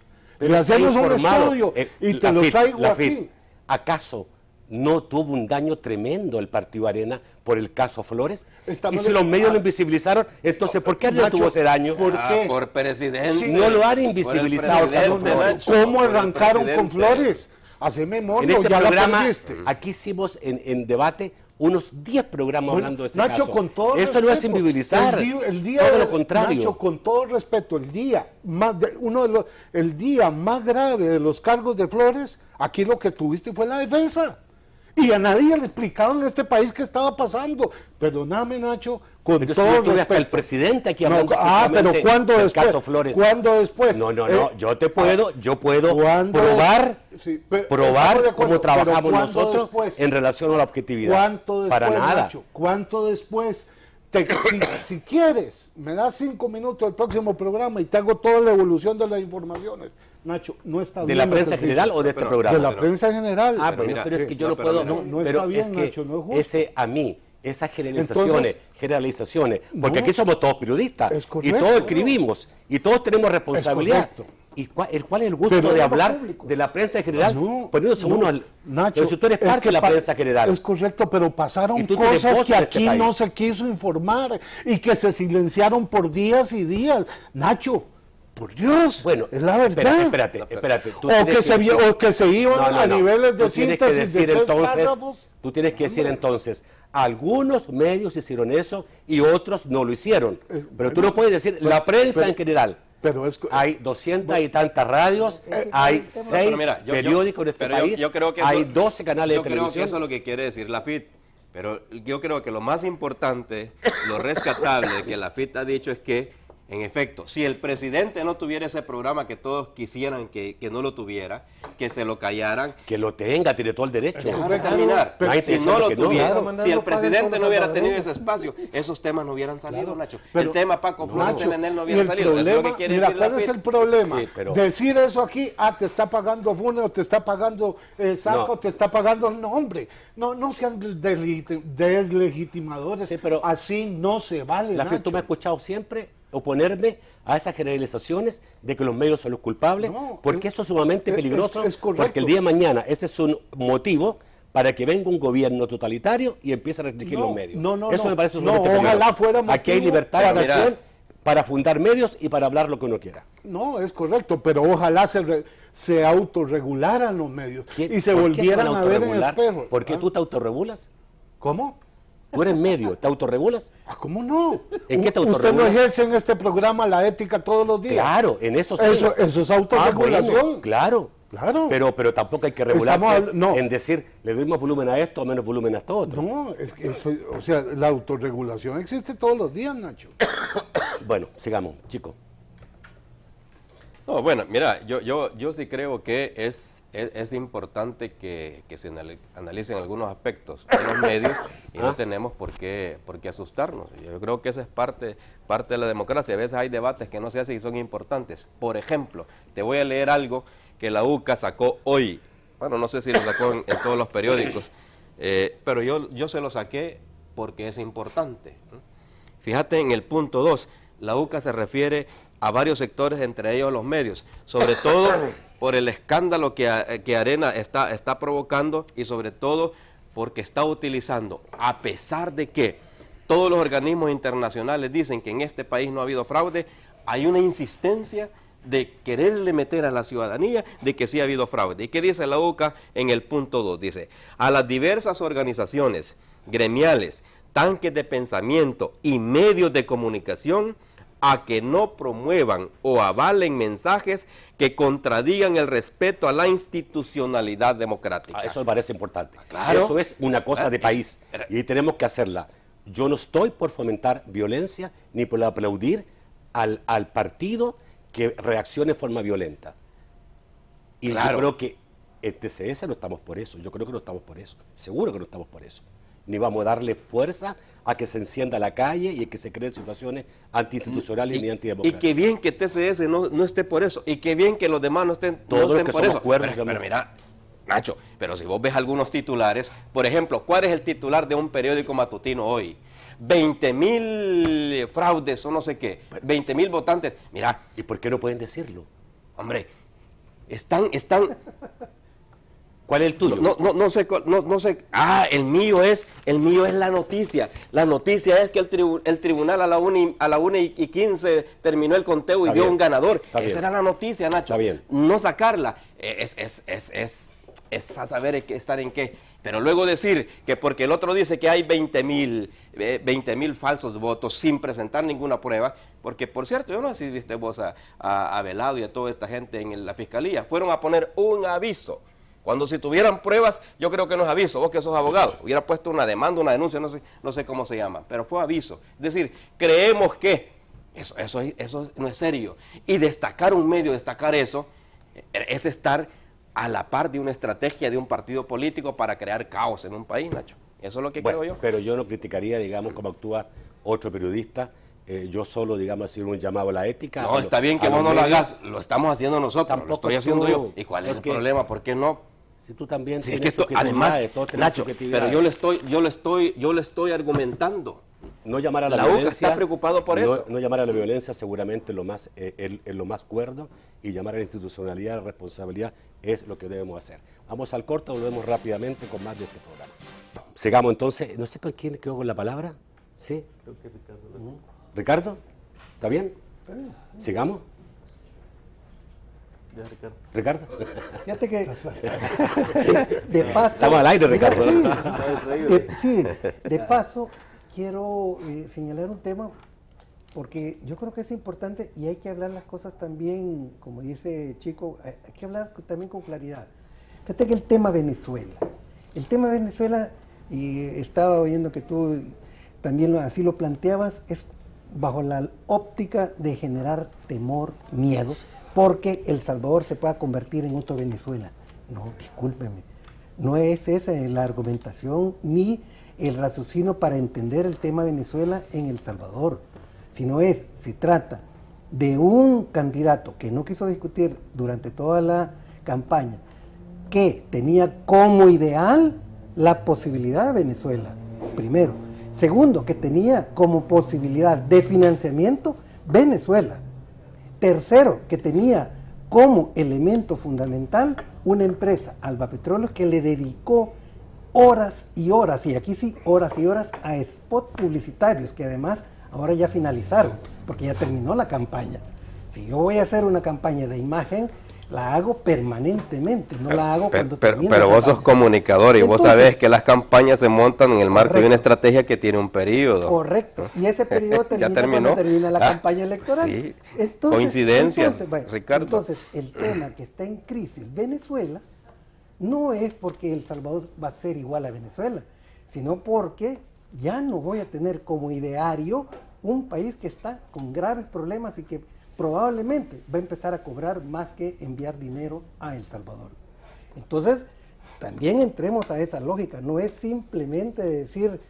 Speaker 4: Le hacemos un
Speaker 1: informado.
Speaker 4: estudio y te lo traigo aquí.
Speaker 1: ¿Acaso no tuvo un daño tremendo el Partido Arena por el caso Flores?
Speaker 4: Estamos
Speaker 1: y si los medios lo invisibilizaron, entonces ¿por qué no tuvo ese daño?
Speaker 4: ¿Por qué?
Speaker 5: Por presidente.
Speaker 1: Sí, no lo han invisibilizado el caso Flores.
Speaker 4: ¿Cómo arrancaron con Flores? Hace memoria,
Speaker 1: En este
Speaker 4: ya
Speaker 1: programa,
Speaker 4: la perdiste.
Speaker 1: aquí hicimos en debate unos 10 programas hablando de ese
Speaker 4: Nacho,
Speaker 1: caso.
Speaker 4: con todo
Speaker 1: Esto no es
Speaker 4: respeto,
Speaker 1: invisibilizar,
Speaker 4: el
Speaker 1: todo lo contrario.
Speaker 4: Nacho, con todo respeto, el día más grave de los cargos de Flores, aquí lo que tuviste fue la defensa. Y a nadie le explicaban en este país qué estaba pasando. Perdóname, Nacho, con
Speaker 1: Pero
Speaker 4: todo
Speaker 1: si yo tuve
Speaker 4: respeto.
Speaker 1: hasta el presidente aquí hablando
Speaker 4: pero
Speaker 1: precisamente
Speaker 4: ¿cuándo
Speaker 1: del
Speaker 4: después?
Speaker 1: caso Flores.
Speaker 4: ¿Cuándo después?
Speaker 1: No, yo puedo
Speaker 4: ¿Cuándo?
Speaker 1: probar,
Speaker 4: Sí, estamos de
Speaker 1: probar
Speaker 4: acuerdo,
Speaker 1: cómo trabajamos
Speaker 4: pero ¿cuándo
Speaker 1: nosotros
Speaker 4: después?
Speaker 1: en relación a la objetividad.
Speaker 4: ¿Cuánto después,
Speaker 1: Para nada.
Speaker 4: Nacho? ¿Cuánto después? Si quieres, me das 5 minutos del próximo programa y te hago toda la evolución de las informaciones. Nacho, no está
Speaker 1: ¿De
Speaker 4: bien.
Speaker 1: la
Speaker 4: lo que
Speaker 1: prensa
Speaker 4: has
Speaker 1: general
Speaker 4: dicho.
Speaker 1: o de este
Speaker 5: Pero-
Speaker 1: programa?
Speaker 4: De la prensa en general.
Speaker 1: Ah,
Speaker 5: Pero
Speaker 1: bueno,
Speaker 5: mira,
Speaker 1: pero es que yo no
Speaker 5: pero
Speaker 1: puedo.
Speaker 5: mira,
Speaker 4: no
Speaker 1: pero
Speaker 4: está bien,
Speaker 1: es que
Speaker 4: Nacho, no es justo.
Speaker 1: esas generalizaciones, porque
Speaker 4: No.
Speaker 1: aquí somos todos periodistas
Speaker 4: Es
Speaker 1: y
Speaker 4: correcto,
Speaker 1: todos escribimos y todos tenemos responsabilidad.
Speaker 4: correcto.
Speaker 1: ¿Y cuál es el gusto
Speaker 4: Pero
Speaker 1: de
Speaker 4: es
Speaker 1: hablar
Speaker 2: público.
Speaker 1: de la prensa en general?
Speaker 4: No,
Speaker 1: Poniéndose
Speaker 4: no,
Speaker 1: uno al.
Speaker 4: Nacho,
Speaker 1: pero si tú eres
Speaker 4: es
Speaker 1: parte
Speaker 4: que
Speaker 1: de la prensa general.
Speaker 4: Es correcto, pero pasaron
Speaker 1: Y tú tienes
Speaker 4: cosas
Speaker 1: voz
Speaker 4: que
Speaker 1: en este
Speaker 4: aquí no
Speaker 1: país.
Speaker 4: se quiso informar y que se silenciaron por días y días. Nacho, por Dios,
Speaker 1: Bueno,
Speaker 4: es la verdad.
Speaker 1: espérate. Tú
Speaker 4: O
Speaker 1: tienes
Speaker 4: que, se iban a niveles de
Speaker 1: Tú tienes que
Speaker 4: síntesis de
Speaker 1: decir
Speaker 4: 3
Speaker 1: entonces,
Speaker 4: párrafos.
Speaker 1: tú tienes que decir entonces, algunos medios hicieron eso y otros no lo hicieron. Pero tú no puedes decir la prensa en general.
Speaker 4: Pero es
Speaker 1: Hay 200 y tantas radios, hay
Speaker 2: Pero
Speaker 1: 6
Speaker 5: mira,
Speaker 1: periódicos en este
Speaker 5: pero
Speaker 1: país,
Speaker 5: yo creo que
Speaker 1: hay
Speaker 5: eso-
Speaker 1: 12 canales de
Speaker 5: Yo creo que
Speaker 1: televisión.
Speaker 5: eso es lo que quiere decir la FIT. Pero yo creo que lo más importante, lo rescatable que la FIT ha dicho es que, en efecto, si el presidente no tuviera ese programa que todos quisieran que no lo tuviera, que se lo callaran,
Speaker 1: Que lo tenga, tiene todo el derecho.
Speaker 5: déjame terminar.
Speaker 1: Pero-
Speaker 5: Si no lo
Speaker 1: que no.
Speaker 5: tuviera,
Speaker 2: Claro,
Speaker 5: si el
Speaker 2: mandando
Speaker 5: presidente
Speaker 2: paguen
Speaker 5: no hubiera
Speaker 2: todos los
Speaker 5: tenido ese
Speaker 2: salvadoreños.
Speaker 5: espacio, esos temas no hubieran salido, Nacho.
Speaker 4: Pero-
Speaker 5: El tema Paco Flores
Speaker 4: Nacho,
Speaker 5: en él no
Speaker 4: y
Speaker 5: hubiera
Speaker 4: el
Speaker 5: salido. Eso es lo
Speaker 4: problema,
Speaker 5: que quiere
Speaker 4: mira,
Speaker 5: decir la
Speaker 4: ¿cuál es
Speaker 5: FIT.
Speaker 4: el problema?
Speaker 1: Sí, pero-
Speaker 4: Decir eso aquí, te está pagando FUNE o te está pagando Saco,
Speaker 1: No.
Speaker 4: te está pagando... No, hombre, no sean deslegitimadores.
Speaker 1: Sí, pero-
Speaker 4: así no se vale,
Speaker 1: La FIT, tú me has
Speaker 4: Nacho.
Speaker 1: escuchado siempre oponerme a esas generalizaciones de que los medios son los culpables,
Speaker 4: No,
Speaker 1: porque eso es sumamente peligroso,
Speaker 4: es correcto.
Speaker 1: porque el día de mañana ese es un motivo para que venga un gobierno totalitario y empiece a restringir
Speaker 4: No,
Speaker 1: los medios.
Speaker 4: no,
Speaker 1: Eso
Speaker 4: no.
Speaker 1: me parece
Speaker 4: No,
Speaker 1: sumamente peligroso.
Speaker 4: ojalá fuera
Speaker 1: Aquí hay
Speaker 4: motivo
Speaker 1: libertad de
Speaker 5: para-
Speaker 1: expresión
Speaker 5: Mira.
Speaker 1: para fundar medios y para hablar lo que uno quiera.
Speaker 4: No, es correcto, pero ojalá se autorregularan los medios y se
Speaker 1: ¿Por qué van
Speaker 4: volvieran a ver en
Speaker 1: autorregular?
Speaker 4: espejo.
Speaker 1: ¿Por qué
Speaker 4: ¿Ah?
Speaker 1: tú te autorregulas?
Speaker 4: ¿Cómo?
Speaker 1: ¿Tú eres medio? ¿Te autorregulas?
Speaker 4: ¿Cómo no?
Speaker 1: ¿En qué te
Speaker 4: Usted no
Speaker 1: autorregulas?
Speaker 4: ejerce en este programa la ética todos los días.
Speaker 1: Claro, en eso sí.
Speaker 4: Eso es autorregulación.
Speaker 1: Bueno, claro.
Speaker 4: Claro.
Speaker 1: Pero tampoco hay que regularse
Speaker 4: no.
Speaker 1: en decir, le doy más volumen a esto o menos volumen a esto otro.
Speaker 4: No, es que o sea, la autorregulación existe todos los días, Nacho.
Speaker 1: Bueno, sigamos, chicos.
Speaker 5: No, bueno, mira, yo sí creo que es importante que se analicen algunos aspectos de los medios y no tenemos por qué asustarnos. Yo creo que esa es parte de la democracia. A veces hay debates que no se hacen y son importantes. Por ejemplo, te voy a leer algo que la UCA sacó hoy. Bueno, no sé si lo sacó en todos los periódicos, pero yo se lo saqué porque es importante. Fíjate en el punto 2, la UCA se refiere a varios sectores, entre ellos los medios, sobre todo por el escándalo que Arena está provocando y sobre todo porque está utilizando, a pesar de que todos los organismos internacionales dicen que en este país no ha habido fraude, hay una insistencia de quererle meter a la ciudadanía de que sí ha habido fraude. ¿Y qué dice la UCA en el punto 2? Dice, a las diversas organizaciones gremiales, tanques de pensamiento y medios de comunicación a que no promuevan o avalen mensajes que contradigan el respeto a la institucionalidad democrática.
Speaker 1: Eso me parece importante.
Speaker 5: Claro.
Speaker 1: Eso es una cosa de país y tenemos que hacerla. Yo no estoy por fomentar violencia ni por aplaudir al partido que reaccione de forma violenta. Y
Speaker 5: Claro.
Speaker 1: yo creo que en TCS no estamos por eso. Yo creo que no estamos por eso. Seguro que no estamos por eso. Ni vamos a darle fuerza a que se encienda la calle y a que se creen situaciones antiinstitucionales ni
Speaker 5: Y
Speaker 1: antidemocráticas.
Speaker 5: qué bien que TCS no esté por eso. Y qué bien que los demás no estén,
Speaker 1: Todos los que
Speaker 5: por
Speaker 1: somos
Speaker 5: eso.
Speaker 1: cuerdos,
Speaker 5: Pero
Speaker 1: digamos.
Speaker 5: mira, Nacho, pero si vos ves algunos titulares, por ejemplo, ¿cuál es el titular de un periódico matutino hoy? 20,000 fraudes o no sé qué, 20,000 votantes. Mira,
Speaker 1: ¿Y por qué no pueden decirlo?
Speaker 5: hombre, Están...
Speaker 1: ¿Cuál es el tuyo?
Speaker 5: No sé. Ah, el mío es la noticia. La noticia es que el tribunal a la 1:15 terminó el conteo y
Speaker 1: Está
Speaker 5: dio
Speaker 1: bien.
Speaker 5: un ganador.
Speaker 1: Está
Speaker 5: Esa
Speaker 1: bien.
Speaker 5: era la noticia, Nacho.
Speaker 1: Está bien.
Speaker 5: No sacarla. Es a saber estar en qué. Pero luego decir que porque el otro dice que hay 20,000 falsos votos sin presentar ninguna prueba, porque por cierto, yo no sé si viste vos a Velado y a toda esta gente en la fiscalía, fueron a poner un aviso. Cuando si tuvieran pruebas, yo creo que no es aviso, vos que sos abogado, hubiera puesto una demanda, una denuncia, no sé cómo se llama, pero fue aviso. Es decir, creemos que eso no es serio. Y destacar un medio, destacar eso, es estar a la par de una estrategia de un partido político para crear caos en un país, Nacho. Eso es lo que creo yo.
Speaker 1: Pero yo no criticaría, digamos, cómo actúa otro periodista. Yo solo, digamos, hacer un llamado a la ética.
Speaker 5: No, está bien que vos no lo hagas, lo estamos haciendo nosotros,
Speaker 1: Tampoco
Speaker 5: lo estoy haciendo
Speaker 1: tú,
Speaker 5: yo. ¿Y cuál es el problema? ¿Por qué no?
Speaker 1: Si tú también
Speaker 5: Sí, es
Speaker 1: tienes
Speaker 5: que esto, además,
Speaker 1: subjetividades, todos tenemos
Speaker 5: Nacho, pero
Speaker 1: subjetividades.
Speaker 5: yo le estoy argumentando.
Speaker 1: No llamar a la
Speaker 5: La UCA
Speaker 1: violencia.
Speaker 5: está preocupado por eso.
Speaker 1: No llamar a la violencia seguramente es lo más cuerdo, y llamar a la institucionalidad, a la responsabilidad es lo que debemos hacer. Vamos al corte, volvemos rápidamente con más de este programa. Sigamos entonces, no sé con quién quedó con la palabra. ¿Sí?
Speaker 3: Creo que Ricardo.
Speaker 1: ¿Ricardo? ¿Está bien? ¿Sigamos?
Speaker 3: Ya, Ricardo.
Speaker 1: ¿Ricardo?
Speaker 2: Fíjate que de paso...
Speaker 1: Estamos al aire,
Speaker 2: Mira,
Speaker 1: Ricardo.
Speaker 2: sí, de paso quiero señalar un tema porque yo creo que es importante y hay que hablar las cosas también, como dice Chico, hay que hablar también con claridad. Fíjate que el tema Venezuela, y estaba oyendo que tú también así lo planteabas, es bajo la óptica de generar temor, miedo, porque El Salvador se pueda convertir en otro Venezuela. No, discúlpeme, no es esa la argumentación ni el raciocinio para entender el tema Venezuela en El Salvador, sino se trata de un candidato que no quiso discutir durante toda la campaña, que tenía como ideal la posibilidad de Venezuela, primero. Segundo, que tenía como posibilidad de financiamiento Venezuela. Tercero, que tenía como elemento fundamental una empresa, Alba Petróleos, que le dedicó horas y horas, y aquí sí, horas y horas, a spot publicitarios, que además ahora ya finalizaron, porque ya terminó la campaña. Si yo voy a hacer una campaña de imagen, la hago permanentemente, no la hago cuando termine la
Speaker 5: Pero vos sos
Speaker 2: campaña.
Speaker 5: comunicador y
Speaker 2: Entonces,
Speaker 5: vos sabés que las campañas se montan en el marco de
Speaker 2: correcto.
Speaker 5: una estrategia que tiene un periodo.
Speaker 2: Correcto, y ese periodo
Speaker 5: ¿Ya
Speaker 2: termina
Speaker 5: terminó?
Speaker 2: cuando termina la campaña electoral.
Speaker 5: Sí,
Speaker 2: Entonces,
Speaker 5: coincidencias,
Speaker 2: bueno,
Speaker 5: Ricardo.
Speaker 2: Entonces, el tema que está en crisis Venezuela no es porque El Salvador va a ser igual a Venezuela, sino porque ya no voy a tener como ideario un país que está con graves problemas y que probablemente va a empezar a cobrar más que enviar dinero a El Salvador. Entonces, también entremos a esa lógica, no es simplemente decir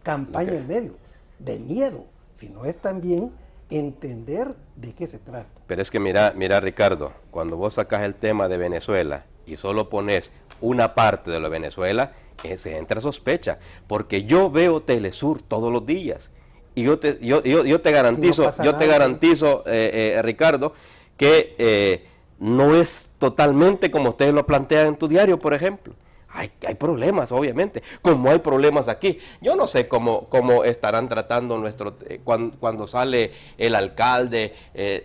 Speaker 2: campaña en medio, de miedo, sino es también entender de qué se trata.
Speaker 5: Pero es que mira Ricardo, cuando vos sacas el tema de Venezuela y solo pones una parte de lo de Venezuela, se entra sospecha, porque yo veo Telesur todos los días y yo te garantizo,
Speaker 2: Si no pasa nada,
Speaker 5: garantizo, Ricardo, que no es totalmente como ustedes lo plantean en tu diario, por ejemplo. Hay problemas, obviamente, como hay problemas aquí. Yo no sé cómo estarán tratando cuando sale el alcalde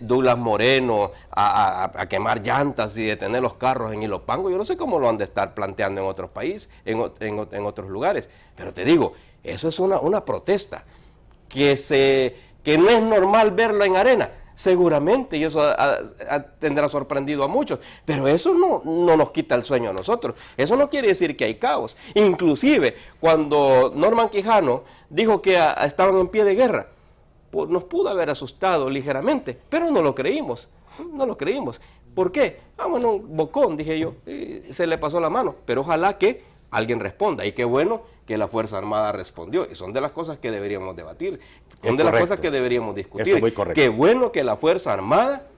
Speaker 5: Douglas Moreno a quemar llantas y detener los carros en Ilopango. Yo no sé cómo lo han de estar planteando en otros países, en otros lugares. Pero te digo, eso es una protesta que no es normal verlo en arena. Seguramente, y eso tendrá sorprendido a muchos, pero eso no nos quita el sueño a nosotros. Eso no quiere decir que hay caos. Inclusive, cuando Norman Quijano dijo que estaban en pie de guerra, pues nos pudo haber asustado ligeramente, pero no lo creímos. ¿Por qué? Bueno, bocón, dije yo, se le pasó la mano, pero ojalá que alguien responda, y qué bueno que la Fuerza Armada respondió, y son de las cosas que deberíamos debatir, son de las cosas que deberíamos discutir.
Speaker 1: Eso es muy correcto.
Speaker 5: Qué bueno que la Fuerza Armada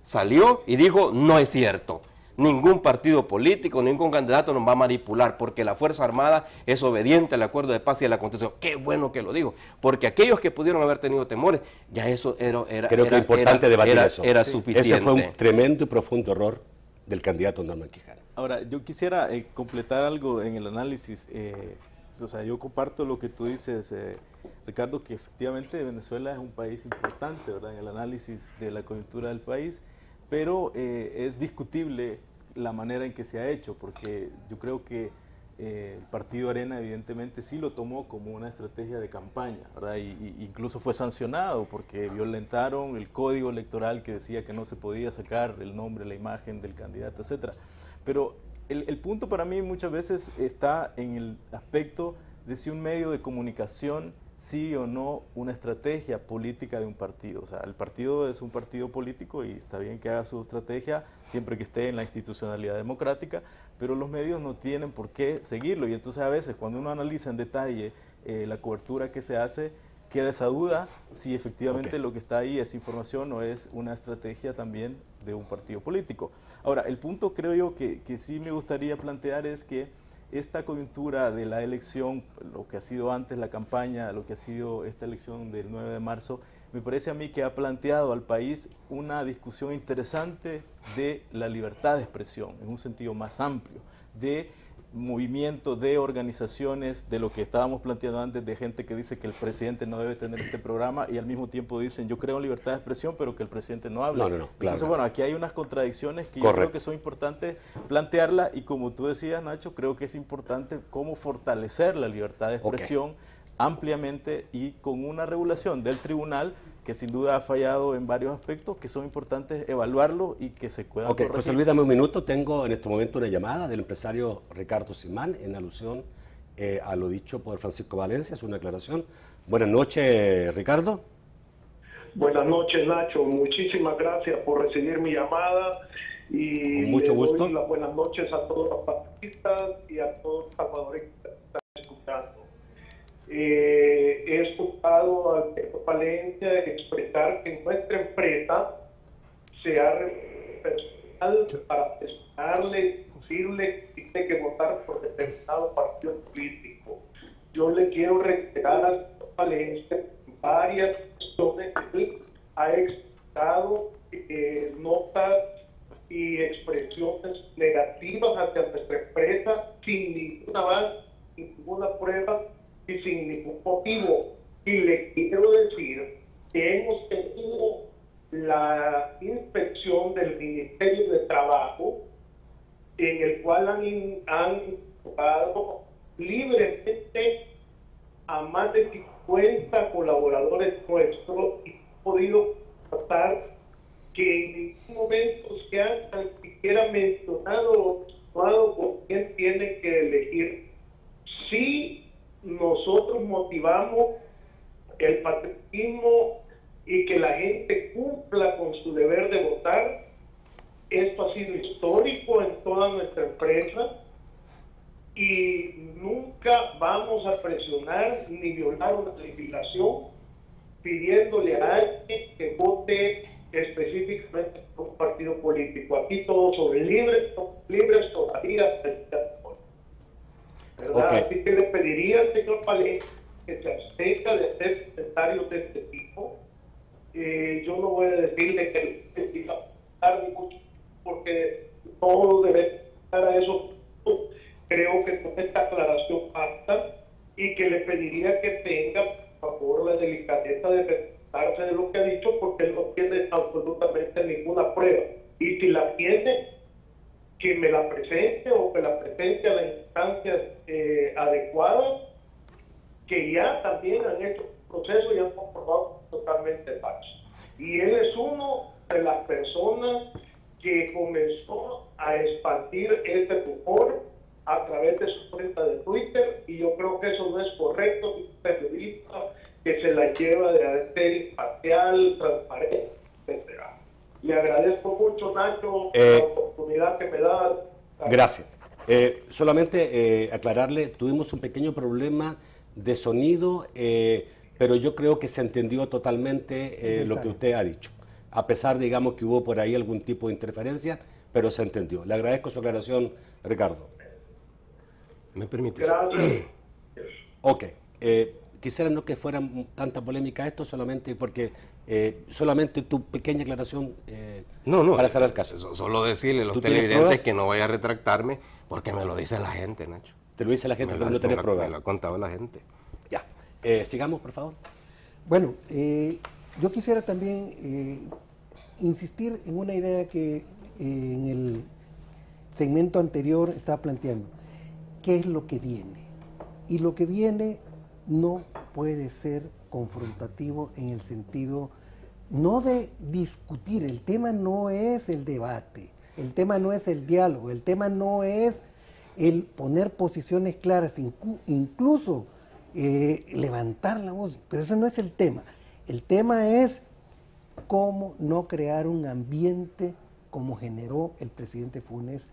Speaker 5: salió y dijo, no es cierto, ningún partido político, ningún candidato nos va a manipular, porque la Fuerza Armada es obediente al acuerdo de paz y a la Constitución. Qué bueno que lo dijo, porque aquellos que pudieron haber tenido temores, ya eso era
Speaker 1: Creo que es importante debatir eso.
Speaker 5: Era suficiente.
Speaker 1: Ese fue un tremendo y profundo error del candidato Norman Quijano.
Speaker 3: Ahora, yo quisiera completar algo en el análisis. O sea, yo comparto lo que tú dices, Ricardo, que efectivamente Venezuela es un país importante, ¿verdad?, en el análisis de la coyuntura del país, pero es discutible la manera en que se ha hecho, porque yo creo que el Partido Arena evidentemente sí lo tomó como una estrategia de campaña, ¿verdad? Y incluso fue sancionado porque violentaron el código electoral que decía que no se podía sacar el nombre, la imagen del candidato, etcétera. Pero el punto para mí muchas veces está en el aspecto de si un medio de comunicación sí o no una estrategia política de un partido. O sea, el partido es un partido político y está bien que haga su estrategia siempre que esté en la institucionalidad democrática, pero los medios no tienen por qué seguirlo. Y entonces a veces cuando uno analiza en detalle la cobertura que se hace, queda esa duda si efectivamente lo que está ahí es información o es una estrategia también de un partido político. Ahora, el punto creo yo que sí me gustaría plantear es que esta coyuntura de la elección, lo que ha sido antes la campaña, lo que ha sido esta elección del 9 de marzo, me parece a mí que ha planteado al país una discusión interesante de la libertad de expresión, en un sentido más amplio, de movimientos, de organizaciones, de lo que estábamos planteando antes, de gente que dice que el presidente no debe tener este programa y al mismo tiempo dicen yo creo en libertad de expresión pero que el presidente no hable.
Speaker 1: Claro.
Speaker 3: Entonces, bueno, aquí hay unas contradicciones que yo creo que son importantes plantearlas y como tú decías, Nacho, creo que es importante cómo fortalecer la libertad de expresión ampliamente y con una regulación del tribunal que sin duda ha fallado en varios aspectos que son importantes evaluarlo y que se puedan corregir.
Speaker 1: José Luis, dame un minuto. Tengo en este momento una llamada del empresario Ricardo Simán en alusión a lo dicho por Francisco Valencia, es una aclaración. Buenas noches, Ricardo.
Speaker 6: Buenas noches, Nacho. Muchísimas gracias por recibir mi llamada y
Speaker 1: con mucho gusto.
Speaker 6: Doy las buenas noches a todos los patriotas y a todos los salvadoreños que están escuchando. He escuchado al señor Valencia expresar que nuestra empresa se ha personal para presionarle, decirle que tiene que votar por determinado partido político. Yo le quiero reiterar al señor Valencia varias cuestiones que él ha expresado notas y expresiones negativas hacia nuestra empresa sin ninguna base, sin ninguna prueba y sin ningún motivo. Y le quiero decir que hemos tenido la inspección del Ministerio de Trabajo, en el cual han incorporado libremente a más de 50 colaboradores nuestros y han podido constatar que en ningún momento se han tan siquiera mencionado con quién tienen que elegir. Sí, nosotros motivamos el patriotismo y que la gente cumpla con su deber de votar. Esto ha sido histórico en toda nuestra empresa y nunca vamos a presionar ni violar una legislación pidiéndole a alguien que vote específicamente por un partido político. Aquí todos son libres todavía. Así que le pediría al señor Valencia que se abstenga de hacer comentarios de este tipo. Yo no voy a decirle que diga mucho porque todos debemos estar a eso. Creo que con esta aclaración basta y que le pediría que tenga, por favor, la delicadeza de retractarse de lo que ha dicho porque él no tiene absolutamente ninguna prueba. Y si la tiene, que me la presente o que la presente a las instancias adecuadas, que ya también han hecho un proceso y han comprobado totalmente falso. Y él es uno de las personas que comenzó a expandir este rumor a través de su cuenta de Twitter, y yo creo que eso no es correcto, un periodista que se la lleva de ser imparcial, transparente, etcétera. Le agradezco mucho, Nacho, la oportunidad que me da.
Speaker 1: Gracias. Solamente aclararle, tuvimos un pequeño problema de sonido, pero yo creo que se entendió totalmente lo que usted ha dicho. A pesar, digamos, que hubo por ahí algún tipo de interferencia, pero se entendió. Le agradezco su aclaración, Ricardo.
Speaker 5: ¿Me permite?
Speaker 6: Gracias.
Speaker 1: Ok. quisiera no que fuera tanta polémica esto, solamente porque solamente tu pequeña aclaración para cerrar el caso.
Speaker 5: Solo decirle a los
Speaker 1: ¿Tú tienes
Speaker 5: televidentes
Speaker 1: pruebas?
Speaker 5: que no vaya a retractarme porque me lo dice la gente, Nacho.
Speaker 1: Te lo dice la gente, pero no tenés
Speaker 5: me
Speaker 1: pruebas.
Speaker 5: lo ha contado la gente.
Speaker 1: Ya. Sigamos, por favor.
Speaker 2: Bueno, yo quisiera también insistir en una idea que en el segmento anterior estaba planteando. ¿Qué es lo que viene? Y lo que viene no puede ser confrontativo en el sentido no de discutir. El tema no es el debate, el tema no es el diálogo, el tema no es el poner posiciones claras, incluso levantar la voz, pero ese no es el tema. El tema es cómo no crear un ambiente como generó el presidente Funes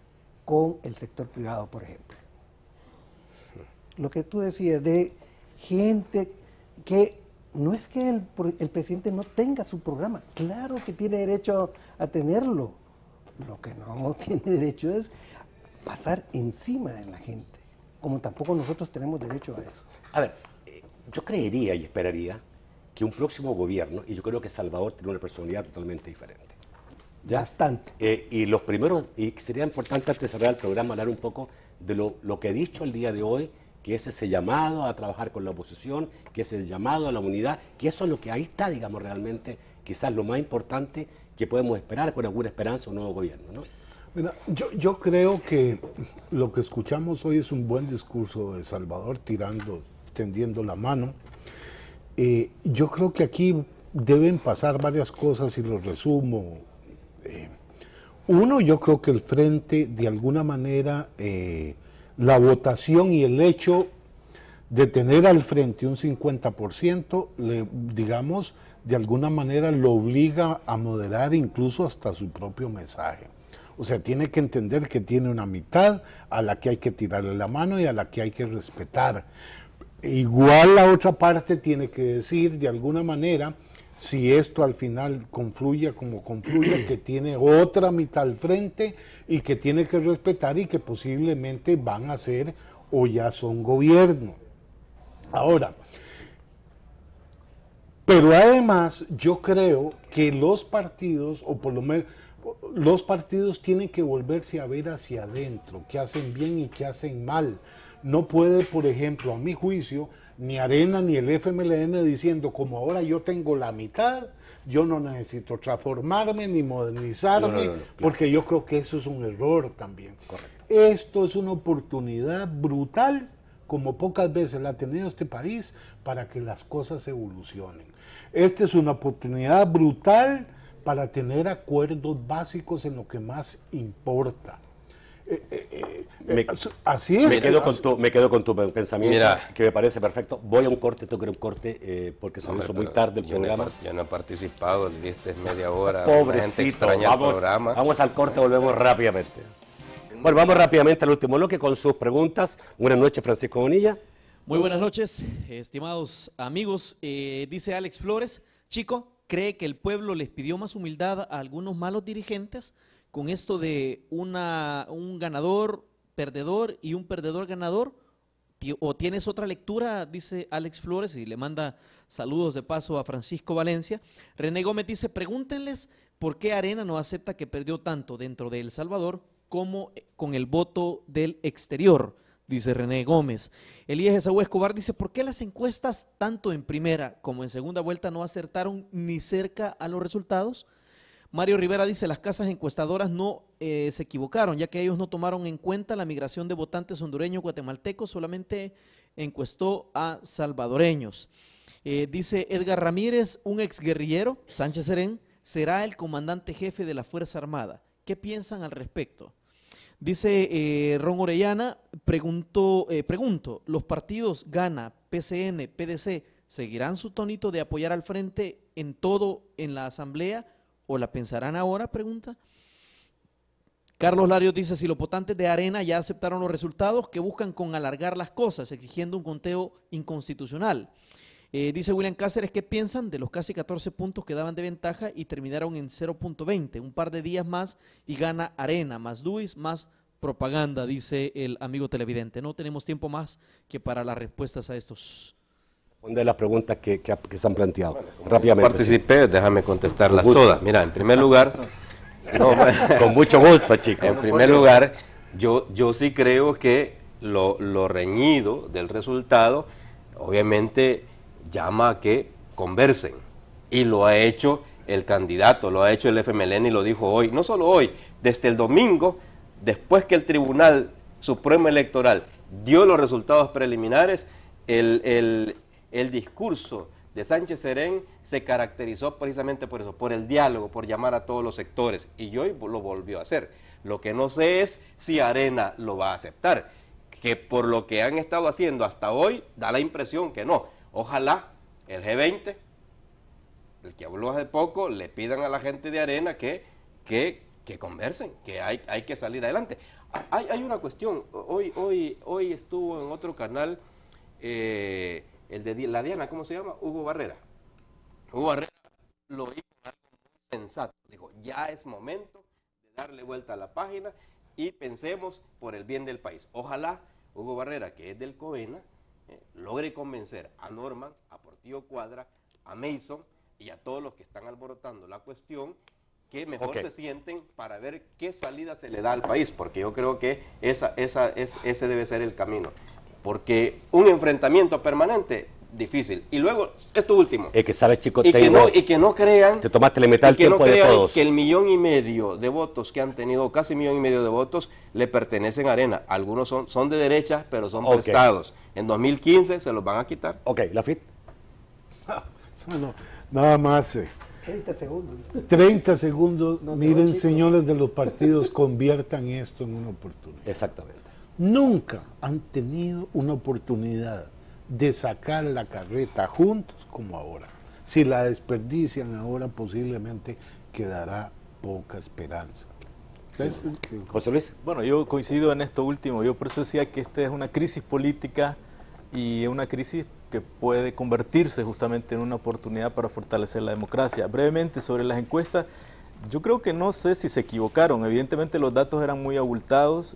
Speaker 2: con el sector privado, por ejemplo. Lo que tú decías de gente que no es que el presidente no tenga su programa, claro que tiene derecho a tenerlo. Lo que no tiene derecho es pasar encima de la gente, como tampoco nosotros tenemos derecho a eso.
Speaker 1: A ver, yo creería y esperaría que un próximo gobierno, y yo creo que Salvador tiene una personalidad totalmente diferente. ¿Ya?
Speaker 2: Bastante.
Speaker 1: Y los primeros, y sería importante antes de cerrar el programa hablar un poco de lo que he dicho el día de hoy, que es ese llamado a trabajar con la oposición, que es el llamado a la unidad, que eso es lo que ahí está, digamos, realmente, quizás lo más importante que podemos esperar con alguna esperanza un nuevo gobierno, ¿no?
Speaker 4: Mira, yo creo que lo que escuchamos hoy es un buen discurso de Salvador, tendiendo la mano. Yo creo que aquí deben pasar varias cosas y lo resumo. Uno, yo creo que el frente, de alguna manera, la votación y el hecho de tener al frente un 50%, digamos, de alguna manera lo obliga a moderar incluso hasta su propio mensaje. O sea, tiene que entender que tiene una mitad a la que hay que tirarle la mano y a la que hay que respetar. Igual la otra parte tiene que decir, de alguna manera, si esto al final confluye como confluye, que tiene otra mitad al frente y que tiene que respetar y que posiblemente van a ser o ya son gobierno. Ahora, pero además yo creo que los partidos, o por lo menos los partidos tienen que volverse a ver hacia adentro, qué hacen bien y qué hacen mal. No puede, por ejemplo, a mi juicio, ni Arena ni el FMLN diciendo, como ahora yo tengo la mitad, yo no necesito transformarme ni modernizarme, porque yo creo que eso es un error también. Correcto. Esto es una oportunidad brutal, como pocas veces la ha tenido este país, para que las cosas evolucionen. Esta es una oportunidad brutal para tener acuerdos básicos en lo que más importa. Así es.
Speaker 1: Me quedo con tu pensamiento,
Speaker 5: Mira,
Speaker 1: que me parece perfecto. Voy a un corte, tengo que ir a un corte, porque se me hizo muy tarde el programa.
Speaker 5: Yo no he participado, le diste media hora.
Speaker 1: Pobrecito, vamos al corte, volvemos rápidamente. Bueno, vamos rápidamente al último bloque con sus preguntas. Buenas noches, Francisco Bonilla.
Speaker 7: Muy buenas noches, estimados amigos. Dice Alex Flores, Chico, ¿cree que el pueblo les pidió más humildad a algunos malos dirigentes con esto de un ganador perdedor y un perdedor ganador? ¿O tienes otra lectura? Dice Alex Flores y le manda saludos de paso a Francisco Valencia. René Gómez dice, pregúntenles por qué Arena no acepta que perdió tanto dentro de El Salvador como con el voto del exterior, dice René Gómez. Elías Esaú Escobar dice, ¿por qué las encuestas tanto en primera como en segunda vuelta no acertaron ni cerca a los resultados? Mario Rivera dice, las casas encuestadoras no se equivocaron, ya que ellos no tomaron en cuenta la migración de votantes hondureños guatemaltecos, solamente encuestó a salvadoreños. Dice Edgar Ramírez, un exguerrillero, Sánchez Serén, será el comandante jefe de la Fuerza Armada. ¿Qué piensan al respecto? Dice Ron Orellana, pregunto, ¿los partidos Gana, PCN, PDC seguirán su tonito de apoyar al frente en todo en la asamblea o la pensarán ahora? Pregunta. Carlos Larios dice, si los votantes de Arena ya aceptaron los resultados, ¿qué buscan con alargar las cosas, exigiendo un conteo inconstitucional? Dice William Cáceres, ¿qué piensan de los casi 14 puntos que daban de ventaja y terminaron en 0.20? Un par de días más y gana Arena, más DUIS, más propaganda, dice el amigo televidente. No tenemos tiempo más que para las respuestas a estos
Speaker 1: responder las preguntas que se han planteado rápidamente.
Speaker 5: Participé, déjame contestarlas todas. Mira, en primer lugar,
Speaker 1: con mucho gusto, chicos.
Speaker 5: En primer lugar, yo sí creo que lo reñido del resultado, obviamente, llama a que conversen. Y lo ha hecho el candidato, lo ha hecho el FMLN y lo dijo hoy. No solo hoy, desde el domingo, después que el Tribunal Supremo Electoral dio los resultados preliminares, el discurso de Sánchez Serén se caracterizó precisamente por eso, por el diálogo, por llamar a todos los sectores, y hoy lo volvió a hacer. Lo que no sé es si Arena lo va a aceptar, que por lo que han estado haciendo hasta hoy, da la impresión que no. Ojalá el G20, el que habló hace poco, le pidan a la gente de Arena que conversen, que hay que salir adelante. Hay una cuestión, hoy estuvo en otro canal, el de la Diana, ¿cómo se llama? Hugo Barrera. Hugo Barrera lo hizo algo muy sensato. Dijo, ya es momento de darle vuelta a la página y pensemos por el bien del país. Ojalá Hugo Barrera, que es del COENA, logre convencer a Norman, a Portillo Cuadra, a Mason y a todos los que están alborotando la cuestión, que mejor se sienten para ver qué salida se le da al país, porque yo creo que ese debe ser el camino. Porque un enfrentamiento permanente, difícil. Y luego, esto último.
Speaker 1: Es que sabes, chico,
Speaker 5: y que no crean...
Speaker 1: Te tomaste la mitad del tiempo de todos.
Speaker 5: Que el 1,5 millones de votos que han tenido, casi 1,5 millones de votos, le pertenecen a Arena. Algunos son de derecha, pero son prestados. En 2015 se los van a quitar.
Speaker 1: Ok, Lafitte.
Speaker 4: Bueno, nada más.
Speaker 2: 30 segundos.
Speaker 4: 30 segundos. No, miren, señores de los partidos, conviertan esto en una oportunidad.
Speaker 1: Exactamente.
Speaker 4: Nunca han tenido una oportunidad de sacar la carreta juntos como ahora. Si la desperdician ahora, posiblemente quedará poca esperanza.
Speaker 1: Sí. José Luis.
Speaker 3: Bueno, yo coincido en esto último. Yo por eso decía que esta es una crisis política y una crisis que puede convertirse justamente en una oportunidad para fortalecer la democracia. Brevemente, sobre las encuestas, yo creo que no sé si se equivocaron. Evidentemente los datos eran muy abultados.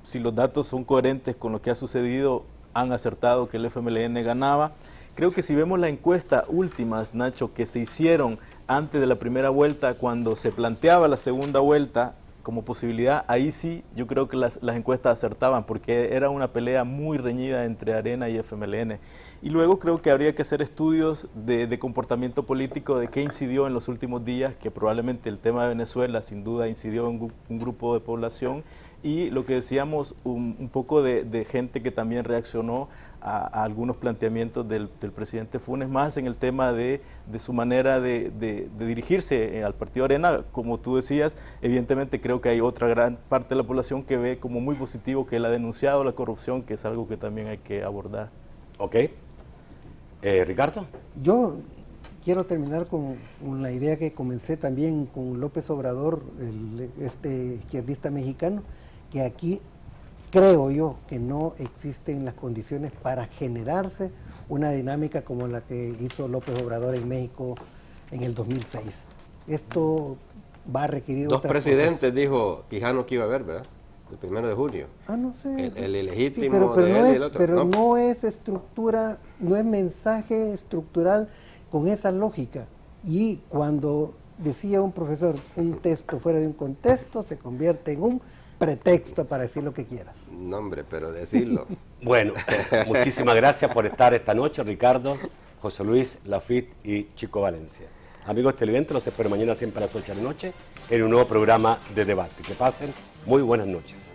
Speaker 3: Si los datos son coherentes con lo que ha sucedido, han acertado que el FMLN ganaba. Creo que si vemos las encuestas últimas, Nacho, que se hicieron antes de la primera vuelta, cuando se planteaba la segunda vuelta como posibilidad, ahí sí yo creo que las encuestas acertaban, porque era una pelea muy reñida entre Arena y FMLN. Y luego creo que habría que hacer estudios de comportamiento político, de qué incidió en los últimos días, que probablemente el tema de Venezuela sin duda incidió en un grupo de población, y lo que decíamos, un poco de gente que también reaccionó a algunos planteamientos del presidente Funes, más en el tema de su manera de dirigirse al partido Arena. Como tú decías, evidentemente creo que hay otra gran parte de la población que ve como muy positivo que él ha denunciado la corrupción, que es algo que también hay que abordar.
Speaker 1: Ok. Ricardo.
Speaker 2: Yo quiero terminar con la idea que comencé también con López Obrador, este izquierdista mexicano, que aquí creo yo que no existen las condiciones para generarse una dinámica como la que hizo López Obrador en México en el 2006. Esto va a requerir
Speaker 5: Dos
Speaker 2: otras
Speaker 5: presidentes
Speaker 2: cosas.
Speaker 5: Dijo Quijano que iba a haber, ¿verdad? El 1 de junio.
Speaker 2: Ah, no sé.
Speaker 5: El ilegítimo
Speaker 2: sí, pero
Speaker 5: de
Speaker 2: no
Speaker 5: él y
Speaker 2: es,
Speaker 5: el otro.
Speaker 2: pero no es estructura, no es mensaje estructural con esa lógica. Y cuando decía un profesor, un texto fuera de un contexto se convierte en un pretexto para decir lo que quieras.
Speaker 5: No, hombre, pero decirlo.
Speaker 1: Bueno, muchísimas gracias por estar esta noche, Ricardo, José Luis, Lafitte y Chico Valencia. Amigos televidentes, los espero mañana siempre a las 8 de la noche en un nuevo programa de debate. Que pasen muy buenas noches.